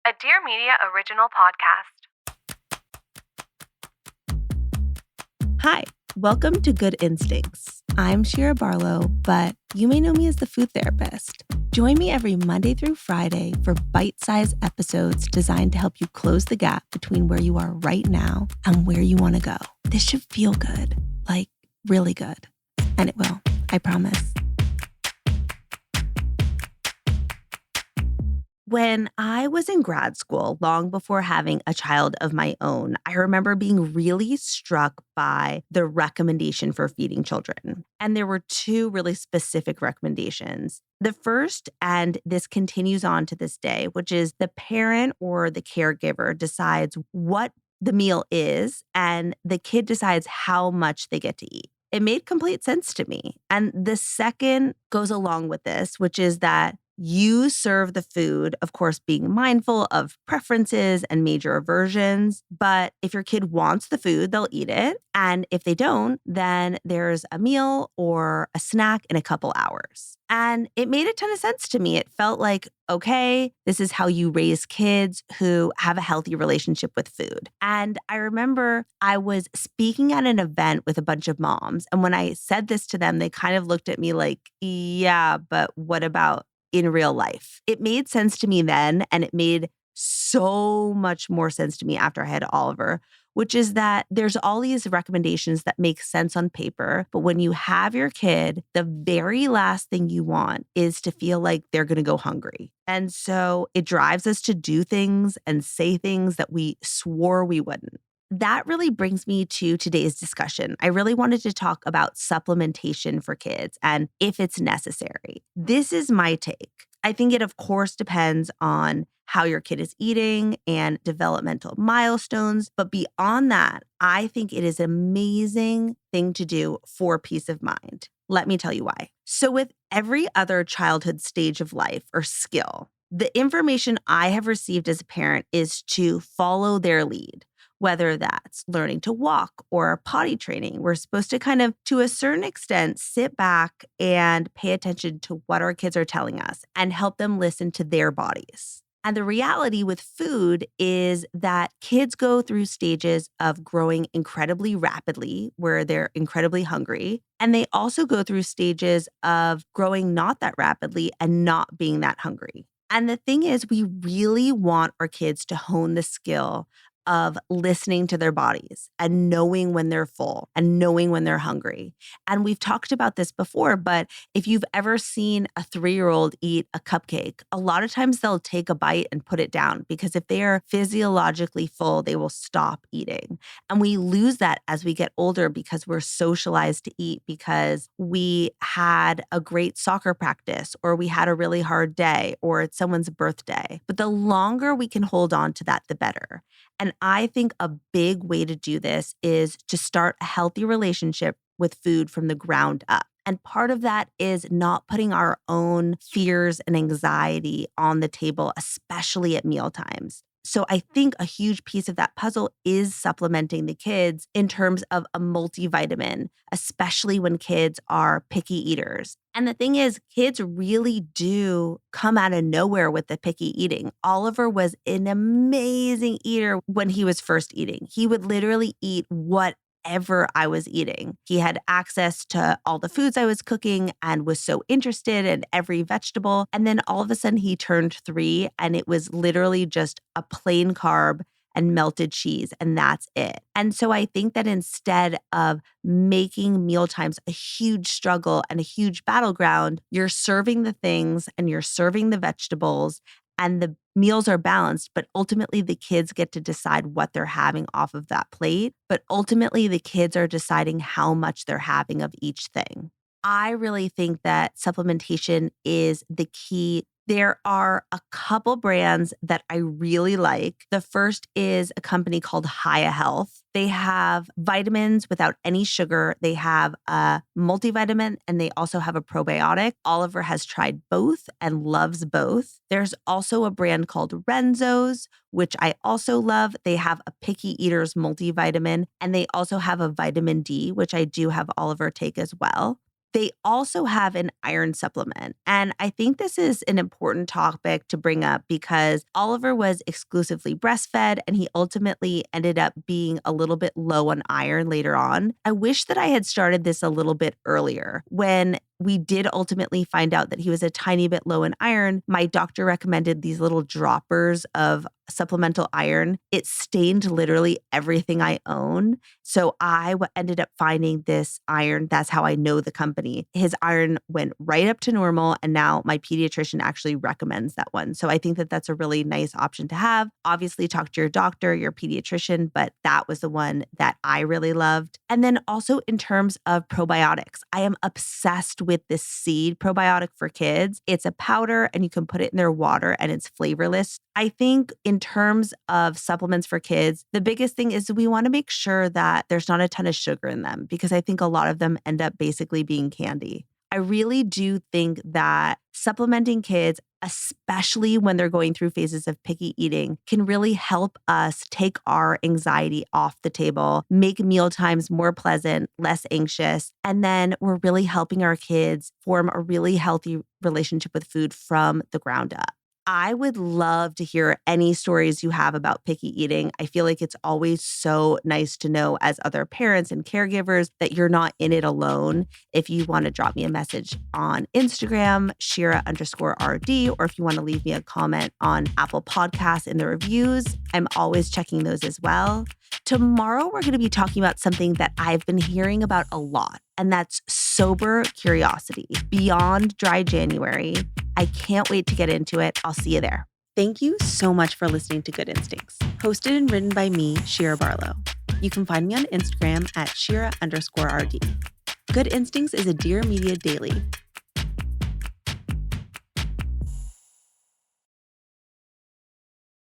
a Dear Media original podcast. Hi, welcome to Good Instincts. I'm Shira Barlow, but you may know me as the food therapist. Join me every Monday through Friday for bite-sized episodes designed to help you close the gap between where you are right now and where you want to go. This should feel good, like really good. And it will, I promise. When I was in grad school, long before having a child of my own, I remember being really struck by the recommendation for feeding children. And there were two really specific recommendations. The first, and this continues on to this day, which is the parent or the caregiver decides what the meal is, and the kid decides how much they get to eat. It made complete sense to me. And the second goes along with this, which is that you serve the food, of course, being mindful of preferences and major aversions. But if your kid wants the food, they'll eat it. And if they don't, then there's a meal or a snack in a couple hours. And it made a ton of sense to me. It felt like, okay, this is how you raise kids who have a healthy relationship with food. And I remember I was speaking at an event with a bunch of moms. And when I said this to them, they kind of looked at me like, yeah, but what about in real life? It made sense to me then, and it made so much more sense to me after I had Oliver, which is that there's all these recommendations that make sense on paper, but when you have your kid, the very last thing you want is to feel like they're going to go hungry. And so it drives us to do things and say things that we swore we wouldn't. That really brings me to today's discussion. I really wanted to talk about supplementation for kids and if it's necessary. This is my take. I think it, of course, depends on how your kid is eating and developmental milestones. But beyond that, I think it is an amazing thing to do for peace of mind. Let me tell you why. So with every other childhood stage of life or skill, the information I have received as a parent is to follow their lead. Whether that's learning to walk or potty training, we're supposed to kind of, to a certain extent, sit back and pay attention to what our kids are telling us and help them listen to their bodies. And the reality with food is that kids go through stages of growing incredibly rapidly, where they're incredibly hungry. And they also go through stages of growing not that rapidly and not being that hungry. And the thing is, we really want our kids to hone the skill of listening to their bodies and knowing when they're full and knowing when they're hungry. And we've talked about this before, but if you've ever seen a 3-year-old eat a cupcake, a lot of times they'll take a bite and put it down because if they are physiologically full, they will stop eating. And we lose that as we get older because we're socialized to eat because we had a great soccer practice or we had a really hard day or it's someone's birthday. But the longer we can hold on to that, the better. And I think a big way to do this is to start a healthy relationship with food from the ground up. And part of that is not putting our own fears and anxiety on the table, especially at meal times. So I think a huge piece of that puzzle is supplementing the kids in terms of a multivitamin, especially when kids are picky eaters. And the thing is, kids really do come out of nowhere with the picky eating. Oliver was an amazing eater when he was first eating. He would literally eat whatever I was eating. He had access to all the foods I was cooking and was so interested in every vegetable. And then all of a sudden he turned 3 and it was literally just a plain carb and melted cheese, and that's it. And so I think that instead of making mealtimes a huge struggle and a huge battleground, you're serving the things and you're serving the vegetables and the meals are balanced, but ultimately the kids get to decide what they're having off of that plate. But ultimately the kids are deciding how much they're having of each thing. I really think that supplementation is the key. There are a couple brands that I really like. The first is a company called Hiya Health. They have vitamins without any sugar. They have a multivitamin and they also have a probiotic. Oliver has tried both and loves both. There's also a brand called Renzo's, which I also love. They have a picky eater's multivitamin and they also have a vitamin D, which I do have Oliver take as well. They also have an iron supplement. And I think this is an important topic to bring up because Oliver was exclusively breastfed and he ultimately ended up being a little bit low on iron later on. I wish that I had started this a little bit earlier. When we did ultimately find out that he was a tiny bit low in iron, my doctor recommended these little droppers of supplemental iron. It stained literally everything I own. So I ended up finding this iron. That's how I know the company. His iron went right up to normal. And now my pediatrician actually recommends that one. So I think that that's a really nice option to have. Obviously, talk to your doctor, your pediatrician, but that was the one that I really loved. And then also in terms of probiotics, I am obsessed with this seed probiotic for kids. It's a powder and you can put it in their water and it's flavorless. I think in terms of supplements for kids, the biggest thing is we want to make sure that there's not a ton of sugar in them because I think a lot of them end up basically being candy. I really do think that supplementing kids, especially when they're going through phases of picky eating, can really help us take our anxiety off the table, make meal times more pleasant, less anxious. And then we're really helping our kids form a really healthy relationship with food from the ground up. I would love to hear any stories you have about picky eating. I feel like it's always so nice to know as other parents and caregivers that you're not in it alone. If you want to drop me a message on Instagram, Shira_RD, or if you want to leave me a comment on Apple Podcasts in the reviews, I'm always checking those as well. Tomorrow, we're going to be talking about something that I've been hearing about a lot, and that's sober curiosity beyond dry January. I can't wait to get into it. I'll see you there. Thank you so much for listening to Good Instincts, hosted and written by me, Shira Barlow. You can find me on Instagram at Shira_RD. Good Instincts is a Dear Media daily.